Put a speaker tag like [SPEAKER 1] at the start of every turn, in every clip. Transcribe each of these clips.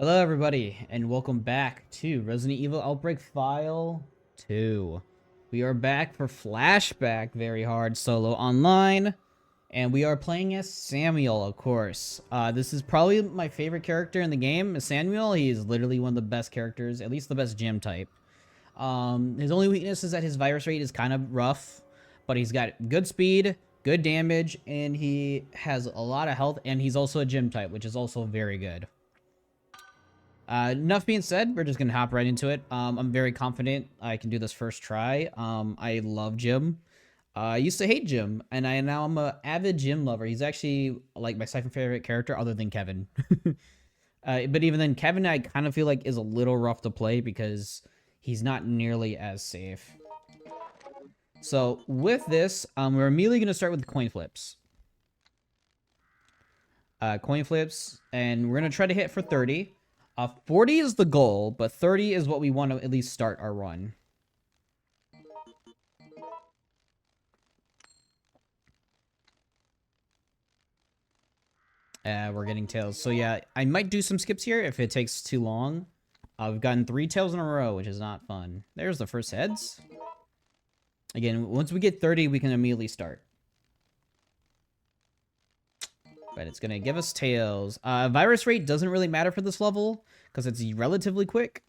[SPEAKER 1] Hello everybody, and welcome back to Resident Evil Outbreak File 2. We are back for Flashback Very Hard Solo Online, and we are playing as Samuel, of course. This is probably my favorite character in the game, is Samuel. He is literally one of the best characters, at least the best gym type. His only weakness is that his virus rate is kind of rough, but he's got good speed, good damage, and he has a lot of health, and he's also a gym type, which is also very good. Enough being said, we're just gonna hop right into it. I'm very confident I can do this first try. I love Jim. I used to hate Jim, and now I'm a avid Jim lover. He's actually like my second favorite character, other than Kevin. But even then, Kevin I kind of feel like is a little rough to play because he's not nearly as safe. So with this, we're immediately gonna start with coin flips. Coin flips, and we're gonna try to hit for 30. 40 is the goal, but 30 is what we want to at least start our run. We're getting tails. So yeah, I might do some skips here if it takes too long. We've gotten 3 tails in a row, which is not fun. There's the first heads. Again, once we get 30, we can immediately start. But it's going to give us tails. Virus rate doesn't really matter for this level because it's relatively quick.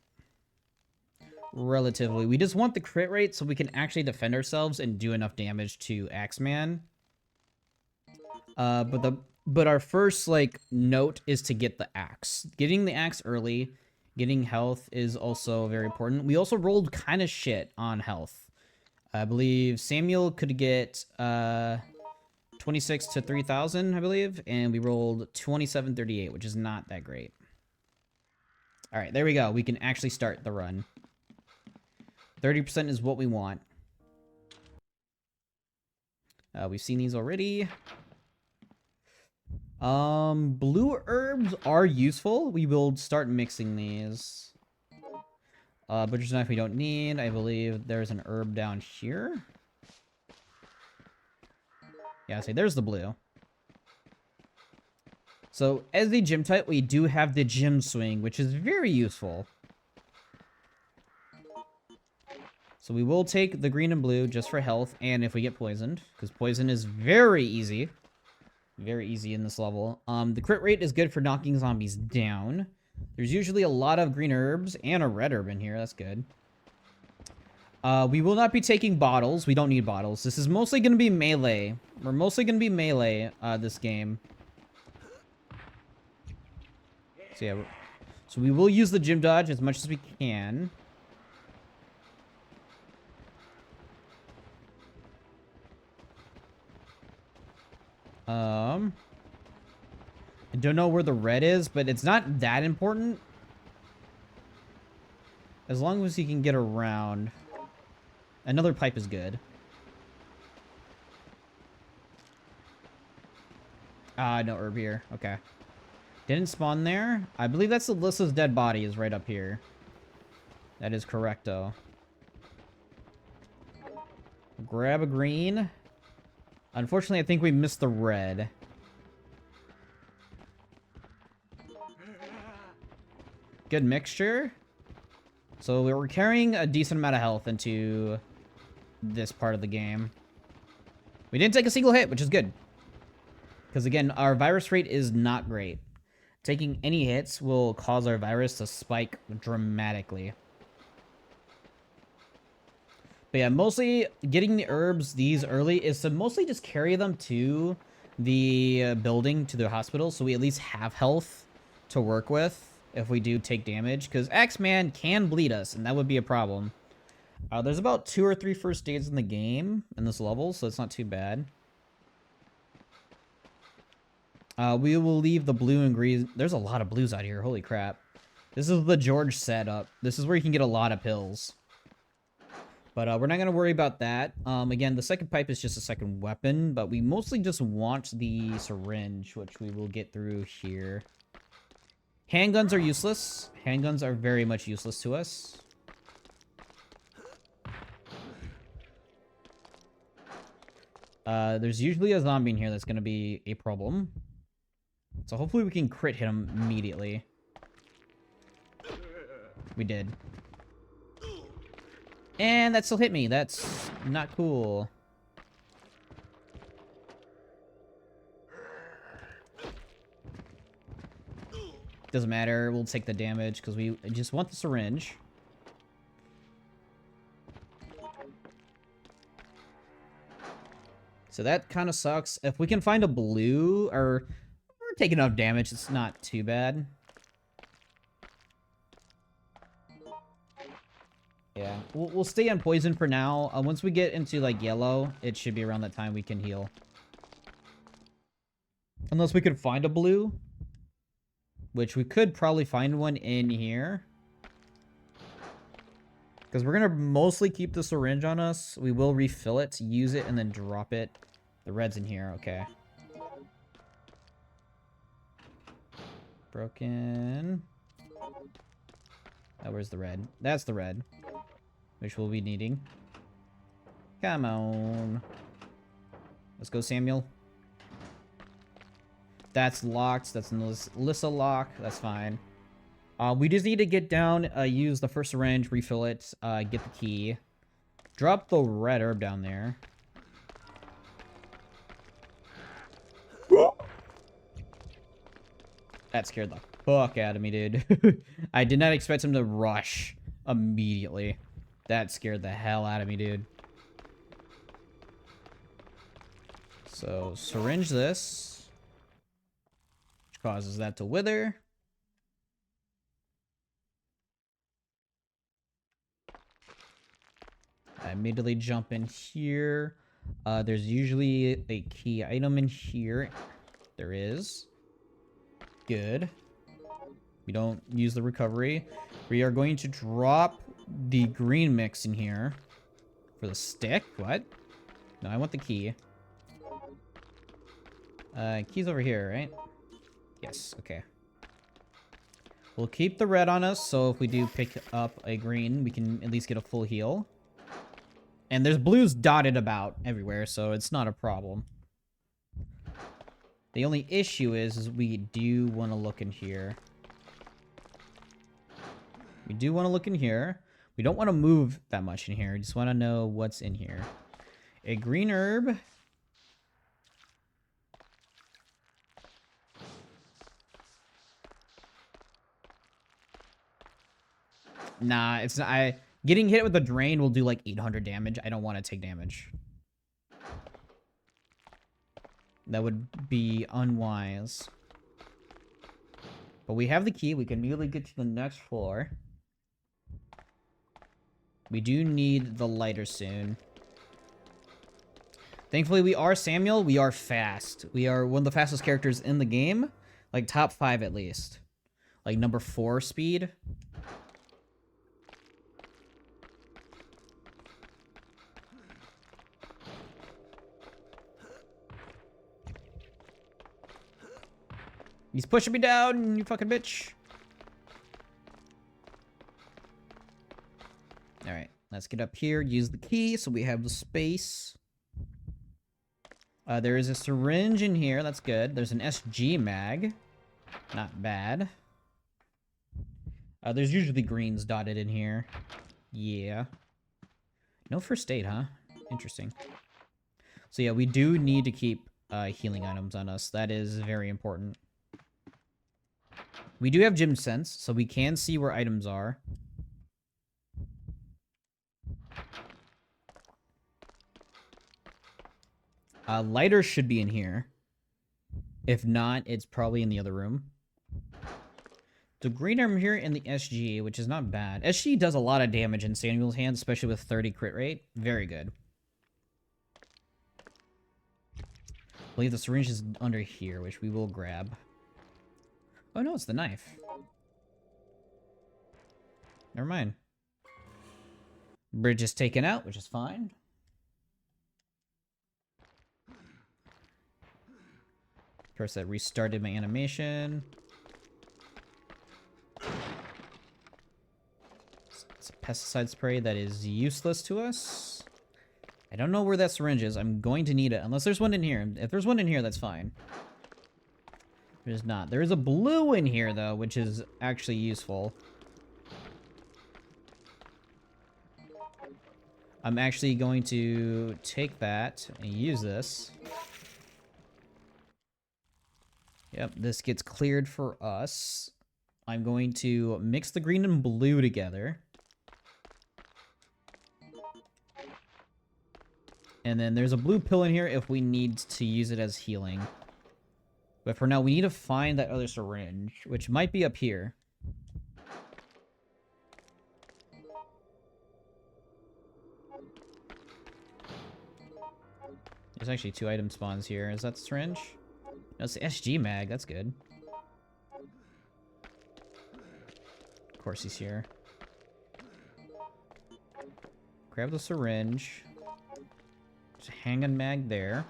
[SPEAKER 1] Relatively. We just want the crit rate so we can actually defend ourselves and do enough damage to Axeman. But our first note is to get the axe. Getting the axe early, getting health is also very important. We also rolled kind of shit on health. I believe Samuel could get 26 to 3,000, I believe, and we rolled 2738, which is not that great. All right, there we go. We can actually start the run. 30% is what we want. We've seen these already. Blue herbs are useful. We will start mixing these. Butcher's knife we don't need. I believe there's an herb down here. Yeah, see, there's the blue. So, as the gym type, we do have the gym swing, which is very useful. So we will take the green and blue just for health, and if we get poisoned, because poison is very easy. Very easy in this level. The crit rate is good for knocking zombies down. There's usually a lot of green herbs and a red herb in here. That's good. We will not be taking bottles. We don't need bottles. This is mostly going to be melee. We're mostly going to be melee this game. So yeah, so we will use the gym dodge as much as we can. I don't know where the red is, but it's not that important. As long as he can get around. Another pipe is good. No herb here. Okay. Didn't spawn there. I believe that's Alyssa's dead body is right up here. That is correcto. Grab a green. Unfortunately, I think we missed the red. Good mixture. So we're carrying a decent amount of health into this part of the game. We didn't take a single hit, which is good. Because again, our virus rate is not great. Taking any hits will cause our virus to spike dramatically. But yeah, mostly getting the herbs these early is to mostly just carry them to the building, to the hospital, so we at least have health to work with if we do take damage. Because Axeman can bleed us, and that would be a problem. There's about 2 or 3 first aids in the game, in this level, so it's not too bad. We will leave the blue and green. There's a lot of blues out here, holy crap. This is the George setup. This is where you can get a lot of pills. But we're not going to worry about that. Again, the second pipe is just a second weapon, but we mostly just want the syringe, which we will get through here. Handguns are useless. Handguns are very much useless to us. There's usually a zombie in here that's going to be a problem. So hopefully we can crit hit him immediately. We did. And that still hit me. That's not cool. Doesn't matter. We'll take the damage because we just want the syringe. So that kind of sucks. If we can find a blue, or we're taking enough damage, it's not too bad. Yeah, we'll stay on poison for now. Once we get into, like, yellow, it should be around that time we can heal. Unless we could find a blue. Which we could probably find one in here. Because we're going to mostly keep the syringe on us. We will refill it, use it, and then drop it. The red's in here, okay. Broken. Oh, where's the red? That's the red. Which we'll be needing. Come on. Let's go, Samuel. That's locked. That's Lissa lock. That's fine. We just need to get down, use the first syringe, refill it, get the key. Drop the red herb down there. That scared the fuck out of me, dude. I did not expect him to rush immediately. That scared the hell out of me, dude. So, syringe this. Which causes that to wither. I immediately jump in here. There's usually a key item in here. There is. Good. We don't use the recovery. We are going to drop the green mix in here. For the stick? What? No, I want the key. Key's over here, right? Yes, okay. We'll keep the red on us, so if we do pick up a green, we can at least get a full heal. And there's blues dotted about everywhere, so it's not a problem. The only issue is we do want to look in here. We do want to look in here. We don't want to move that much in here. We just want to know what's in here. A green herb. Nah, it's not. Getting hit with the drain will do like 800 damage. I don't want to take damage. That would be unwise. But we have the key. We can immediately get to the next floor. We do need the lighter soon. Thankfully, we are Samuel. We are fast. We are one of the fastest characters in the game. Like, top 5 at least. Like, number 4 speed. He's pushing me down, you fucking bitch. Alright, let's get up here, use the key so we have the space. There is a syringe in here, that's good. There's an SG mag. Not bad. There's usually greens dotted in here. Yeah. No first aid, huh? Interesting. So yeah, we do need to keep healing items on us. That is very important. We do have gym sense, so we can see where items are. Lighter should be in here. If not, it's probably in the other room. The green arm here in the SG, which is not bad. SG does a lot of damage in Samuel's hands, especially with 30 crit rate. Very good. I believe the syringe is under here, which we will grab. Oh no, it's the knife. Never mind. Bridge is taken out, which is fine. Of course, that restarted my animation. It's a pesticide spray that is useless to us. I don't know where that syringe is. I'm going to need it, unless there's one in here. If there's one in here, that's fine. There's not. There is a blue in here, though, which is actually useful. I'm actually going to take that and use this. Yep, this gets cleared for us. I'm going to mix the green and blue together. And then there's a blue pill in here if we need to use it as healing. But for now, we need to find that other syringe, which might be up here. There's actually 2 item spawns here. Is that the syringe? No, it's the SG mag. That's good. Of course he's here. Grab the syringe. There's a handgun mag there.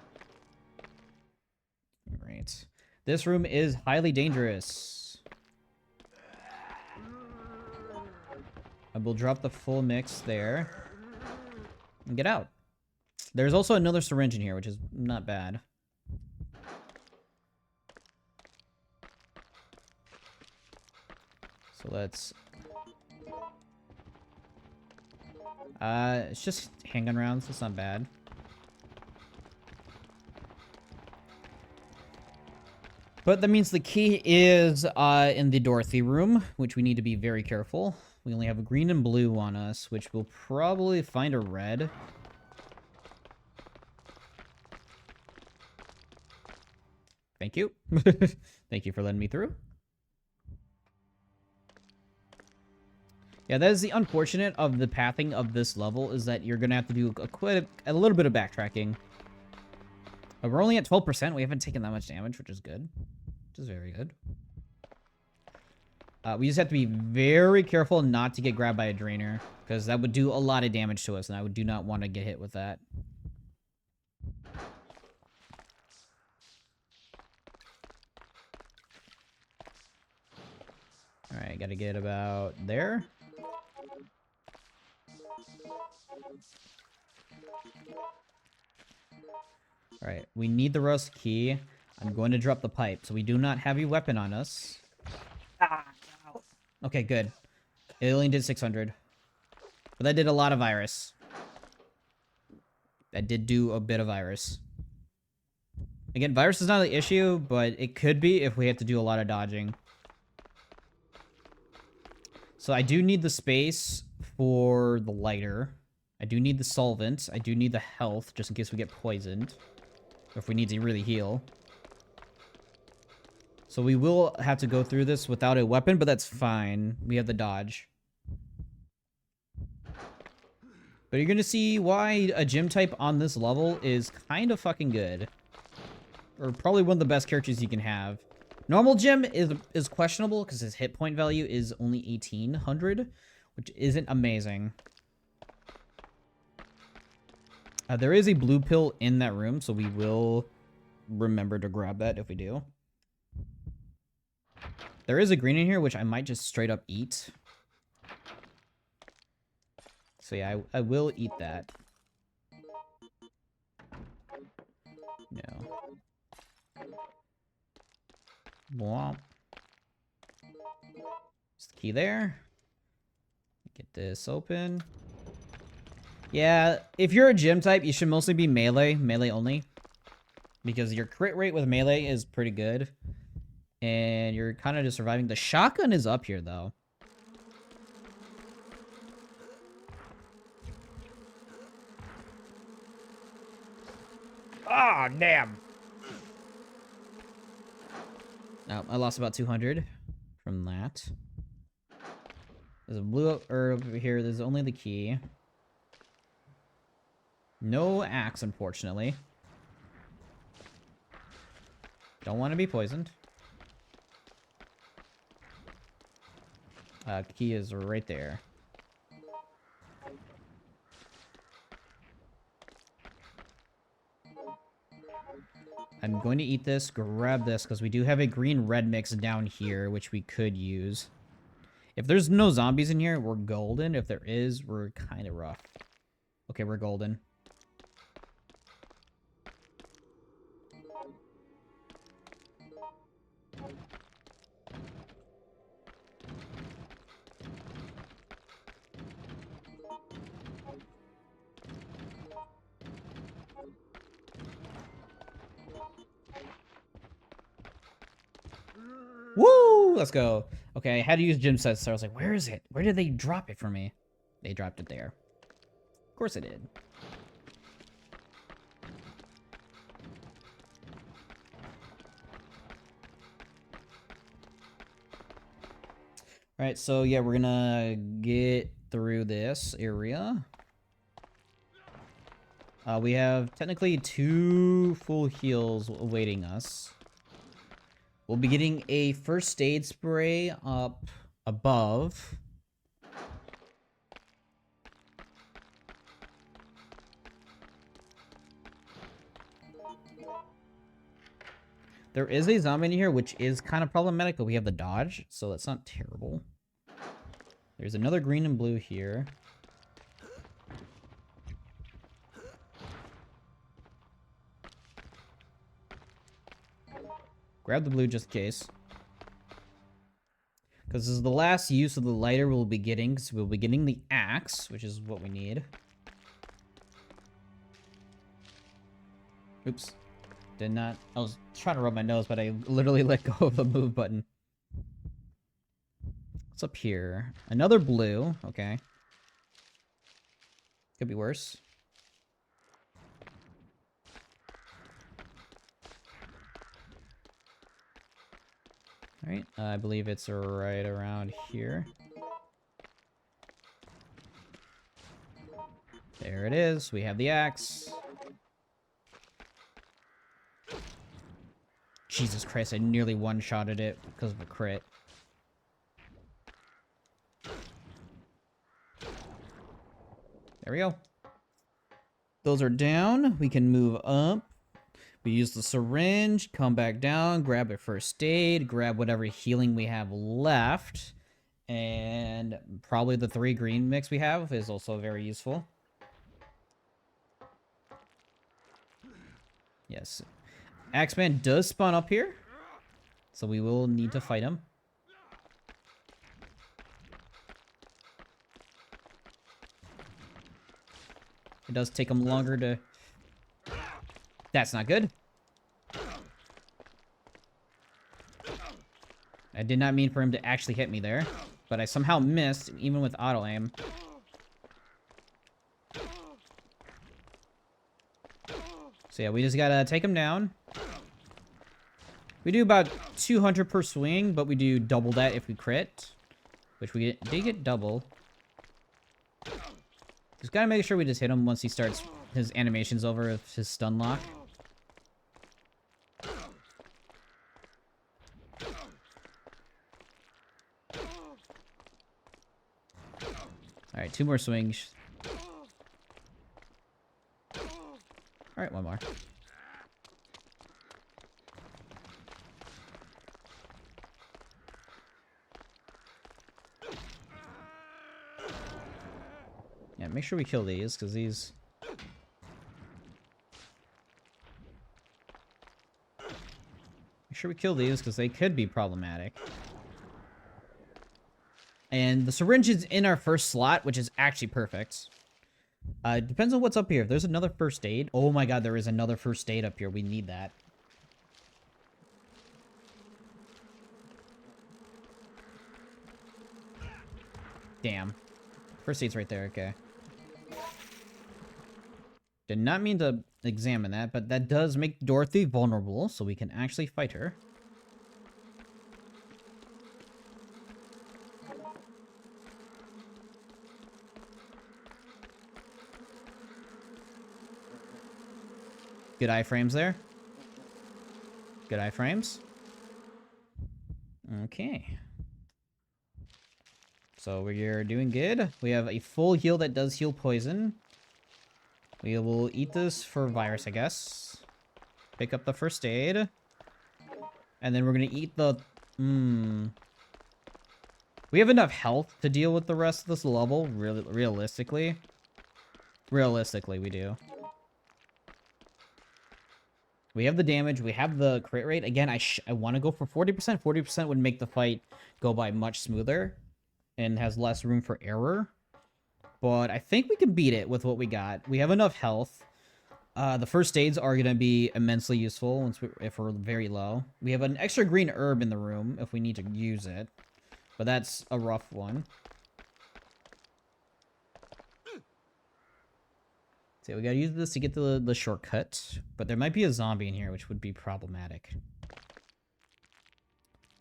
[SPEAKER 1] Alright. This room is highly dangerous. I will drop the full mix there. And get out. There's also another syringe in here, which is not bad. So let's... it's just handgun rounds. It's not bad. But that means the key is in the Dorothy room, which we need to be very careful. We only have a green and blue on us, which we'll probably find a red. Thank you. Thank you for letting me through. Yeah, that is the unfortunate of the pathing of this level, is that you're going to have to do a little bit of backtracking. But we're only at 12%. We haven't taken that much damage, which is good. Which is very good. We just have to be very careful not to get grabbed by a drainer, because that would do a lot of damage to us, and I do not want to get hit with that. Alright, gotta get about there. Alright, we need the rust key. I'm going to drop the pipe, so we do not have a weapon on us. Okay, good. It only did 600. But that did a lot of virus. That did do a bit of virus. Again, virus is not the issue, but it could be if we have to do a lot of dodging. So I do need the space for the lighter. I do need the solvent. I do need the health, just in case we get poisoned. Or if we need to really heal. So we will have to go through this without a weapon, but that's fine. We have the dodge. But you're going to see why a gym type on this level is kind of fucking good. Or probably one of the best characters you can have. Normal gym is questionable because his hit point value is only 1800, which isn't amazing. There is a blue pill in that room, so we will remember to grab that if we do. There is a green in here, which I might just straight up eat. So yeah, I will eat that. No. Womp. There's the key there. Get this open. Yeah, if you're a gym type, you should mostly be melee. Melee only. Because your crit rate with melee is pretty good. And you're kind of just surviving. The shotgun is up here, though. Ah, oh, damn. Oh, I lost about 200 from that. There's a blue herb over here. There's only the key. No axe, unfortunately. Don't want to be poisoned. Key is right there. I'm going to eat this, grab this, because we do have a green-red mix down here, which we could use. If there's no zombies in here, we're golden. If there is, we're kind of rough. Okay, we're golden. let's go. Okay, I had to use gym sets, so I was like, where is it? Where did they drop it for me? They dropped it there. Of course it did. Alright, so yeah, we're gonna get through this area. We have technically 2 full heals awaiting us. We'll be getting a first aid spray up above. There is a zombie in here, which is kind of problematic, but we have the dodge, so that's not terrible. There's another green and blue here. Grab the blue just in case. Because this is the last use of the lighter we'll be getting, because we'll be getting the axe, which is what we need. Oops. Did not... I was trying to rub my nose, but I literally let go of the move button. What's up here? Another blue. Okay. Could be worse. Alright, I believe it's right around here. There it is. We have the axe. Jesus Christ, I nearly one-shotted it because of a crit. There we go. Those are down. We can move up. We use the syringe, come back down, grab a first aid, grab whatever healing we have left. And probably the 3 green mix we have is also very useful. Yes. Axeman does spawn up here, so we will need to fight him. It does take him longer to... That's not good. I did not mean for him to actually hit me there, but I somehow missed, even with auto aim. So yeah, we just gotta take him down. We do about 200 per swing, but we do double that if we crit. Which we did get double. Just gotta make sure we just hit him once he starts his animation's over with his stun lock. Alright, 2 more swings. Alright, 1 more. Yeah, make sure we kill these, because these... Make sure we kill these, because they could be problematic. And the syringe is in our first slot, which is actually perfect. Depends on what's up here. If there's another first aid... Oh my god, there is another first aid up here. We need that. Damn. First aid's right there, okay. Did not mean to examine that, but that does make Dorothy vulnerable, so we can actually fight her. Good iframes there. Good iframes. Okay. So we're doing good. We have a full heal that does heal poison. We will eat this for virus, I guess. Pick up the first aid. And then we're gonna eat the... We have enough health to deal with the rest of this level, realistically. Realistically, we do. We have the damage, we have the crit rate. Again, I want to go for 40%. 40% would make the fight go by much smoother and has less room for error. But I think we can beat it with what we got. We have enough health. The first aids are going to be immensely useful if we're very low. We have an extra green herb in the room if we need to use it. But that's a rough one. So we gotta use this to get the shortcut. But there might be a zombie in here, which would be problematic.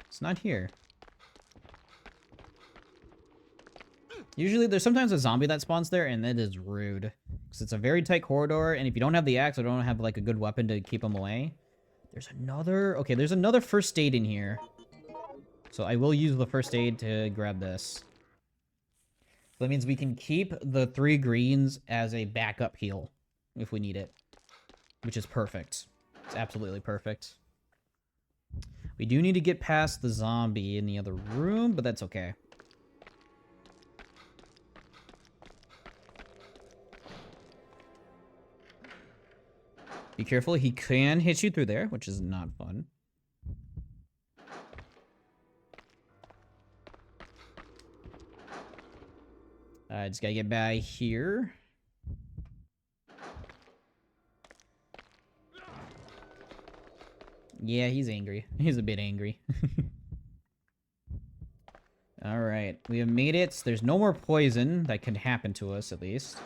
[SPEAKER 1] It's not here. Usually, there's sometimes a zombie that spawns there, and that is rude. Because it's a very tight corridor, and if you don't have the axe or don't have, like, a good weapon to keep them away... There's another... Okay, there's another first aid in here. So I will use the first aid to grab this. So that means we can keep the 3 greens as a backup heal if we need it. Which is perfect. It's absolutely perfect. We do need to get past the zombie in the other room, but that's okay. Be careful, he can hit you through there, which is not fun. I just gotta get by here. Yeah, he's angry. He's a bit angry. Alright, we have made it. There's no more poison that can happen to us, at least.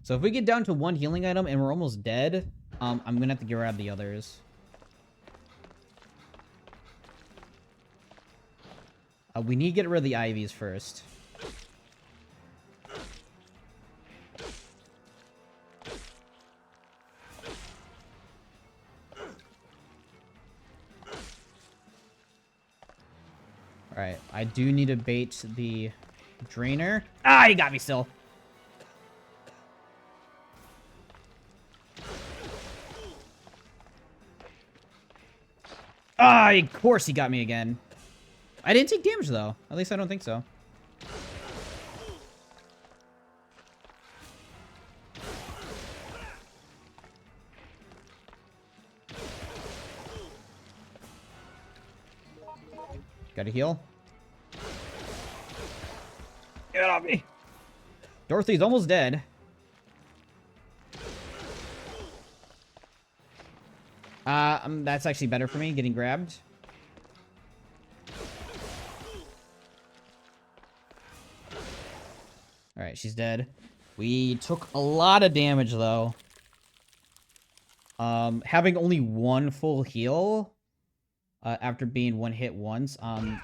[SPEAKER 1] So if we get down to 1 healing item and we're almost dead, I'm gonna have to grab the others. We need to get rid of the IVs first. Alright, I do need to bait the drainer. Ah, he got me still. Ah, of course he got me again. I didn't take damage, though. At least I don't think so. Gotta heal. Get off me. Dorothy's almost dead. That's actually better for me, getting grabbed. Alright, she's dead. We took a lot of damage, though. Having only 1 full heal, after being 1 hit once, of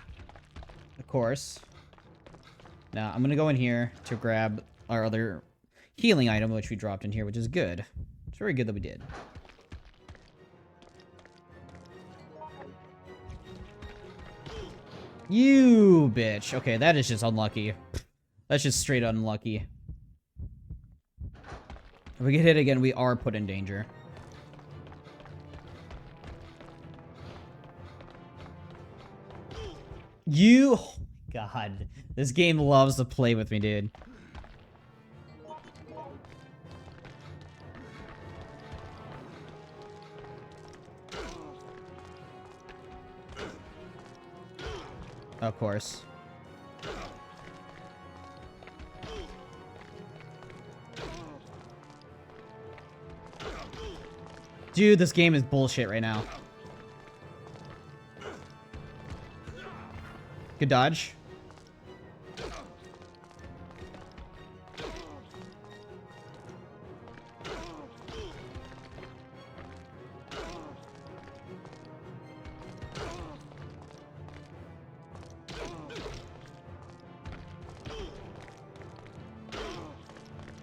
[SPEAKER 1] course. Now, I'm gonna go in here to grab our other healing item, which we dropped in here, which is good. It's very good that we did. You bitch. Okay, that is just unlucky. That's just straight unlucky. If we get hit again, we are put in danger. You... Oh, God. This game loves to play with me, dude. Of course. Dude, this game is bullshit right now. Good dodge.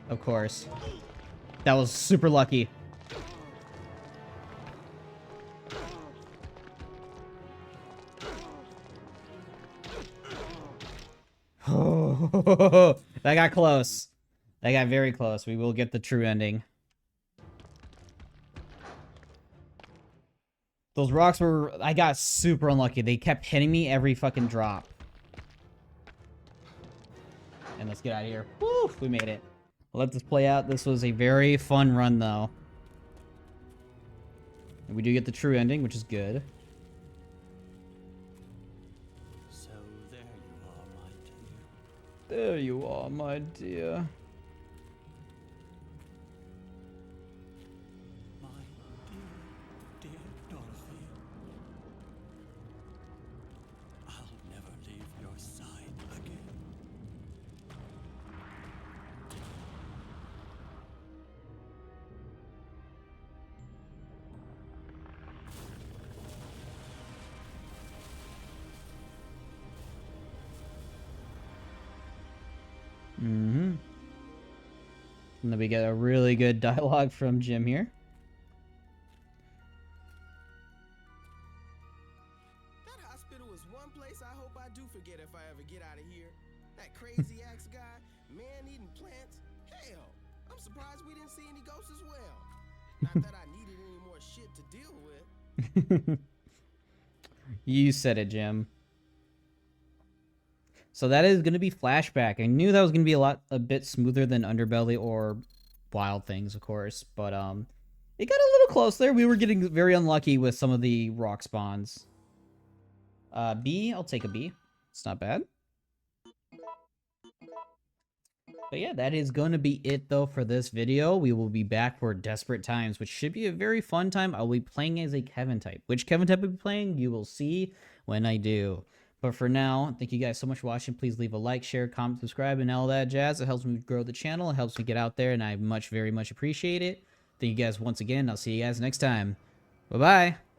[SPEAKER 1] Of course. That was super lucky. That got close. That got very close. We will get the true ending. Those rocks were... I got super unlucky. They kept hitting me every fucking drop. And let's get out of here. Woo! We made it. Let this play out. This was a very fun run, though. And we do get the true ending, which is good.
[SPEAKER 2] So there you are, my dear.
[SPEAKER 1] There you are, my dear. And then we get a really good dialogue from Jim here.
[SPEAKER 3] That hospital is one place I hope I do forget if I ever get out of here. That crazy axe guy, man-eating plants. Hell, I'm surprised we didn't see any ghosts as well. Not that I needed any more shit to deal with.
[SPEAKER 1] You said it, Jim. So that is going to be Flashback. I knew that was going to be a bit smoother than Underbelly or Wild Things, of course, but it got a little close there. We were getting very unlucky with some of the rock spawns. B, I'll take a B. It's not bad. But yeah, that is going to be it, though, for this video. We will be back for Desperate Times, which should be a very fun time. I'll be playing as a Kevin type. Which Kevin type I'll be playing, you will see when I do. But for now, thank you guys so much for watching. Please leave a like, share, comment, subscribe, and all that jazz. It helps me grow the channel. It helps me get out there, and I very much appreciate it. Thank you guys once again. I'll see you guys next time. Bye-bye.